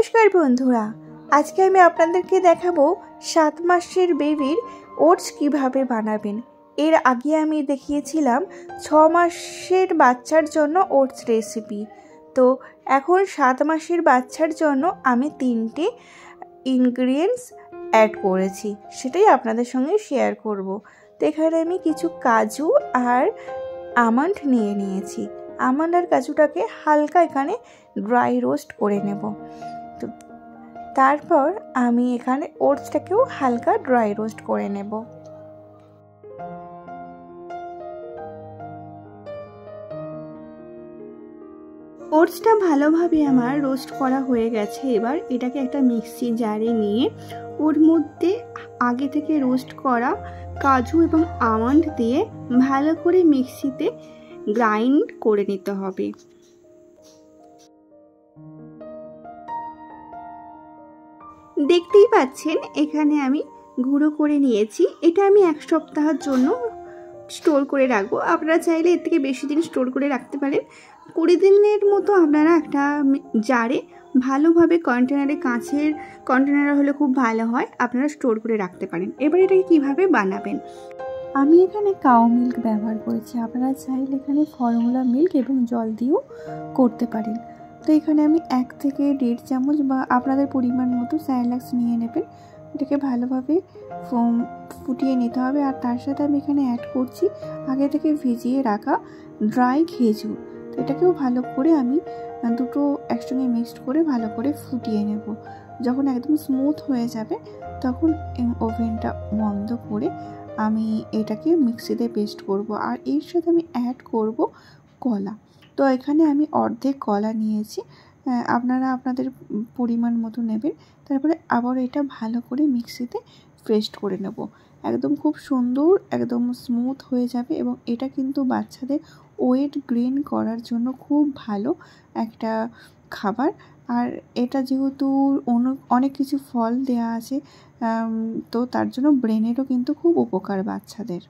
নমস্কার বন্ধুরা, আজকে আমি আপনাদেরকে দেখাবো 7 মাসের বেবির ওটস কিভাবে বানাবেন। এর আগে আমি দেখিয়েছিলাম 6 মাসের বাচ্চার জন্য ওটস রেসিপি। তো এখন 7 মাসের বাচ্চার জন্য আমি 3টে ইনগ্রিডিয়েন্টস অ্যাড করেছি, সেটাই আপনাদের সঙ্গে শেয়ার করব। তো এখানে আমি কিছু কাজু আর আমন্ড নিয়েছি। আমন্ড আর কাজুটাকে হালকা এখানে ড্রাই রোস্ট করে নেব। তো তারপর আমি এখানে ওটসটাকেও হালকা ড্রাই রোস্ট করে নেব। ওটসটা ভালোভাবে আমার রোস্ট করা হয়ে গেছে। এবার এটাকে একটা মিক্সি জারে নিয়ে ওর মধ্যে আগে থেকে রোস্ট করা কাজু এবং আমন্ড দিয়ে ভালো করে মিক্সিতে গ্রাইন্ড করে নিতে হবে। দেখতেই পাচ্ছেন এখানে আমি গুঁড়ো করে নিয়েছি। এটা আমি 1 সপ্তাহের জন্য স্টোর করে রাখবো। আপনারা চাইলে এর থেকে বেশি দিন স্টোর করে রাখতে পারেন। 20 দিনের মতো আপনারা একটা জারে ভালোভাবে কন্টেনারে, কাঁচের কন্টেনারে হলে খুব ভালো হয়, আপনারা স্টোর করে রাখতে পারেন। এবার এটাকে কীভাবে বানাবেন, আমি এখানে কাউ মিল্ক ব্যবহার করেছি। আপনারা চাইলে এখানে ফর্মুলা মিল্ক এবং জল দিয়েও করতে পারেন। তো এখানে আমি 1 থেকে 1.5 চামচ বা আপনাদের পরিমাণ মতো স্যালাক্স নিয়ে নেবেন। এটাকে ভালোভাবে ফুটিয়ে নিতে হবে। আর তার সাথে আমি এখানে অ্যাড করছি আগে থেকে ভিজিয়ে রাখা ড্রাই খেজুর। তো এটাকেও ভালো করে আমি দুটো একসঙ্গে মিক্সড করে ভালো করে ফুটিয়ে নেব। যখন একদম স্মুথ হয়ে যাবে তখন ওভেনটা বন্ধ করে আমি এটাকে মিক্সিতে পেস্ট করব। আর এর সাথে আমি অ্যাড করব কলা। তো এখানে আমি অর্ধেক কলা নিয়েছি, আপনারা আপনাদের পরিমাণ মতো নেবেন। তারপরে আবার এটা ভালো করে মিক্সিতে পেস্ট করে নেব। একদম খুব সুন্দর, একদম স্মুথ হয়ে যাবে। এবং এটা কিন্তু বাচ্চাদের ওয়েট গেইন করার জন্য খুব ভালো একটা খাবার। আর এটা যেহেতু অনেক কিছু ফল দেওয়া আছে, তো তার জন্য ব্রেনেরও কিন্তু খুব উপকার বাচ্চাদের।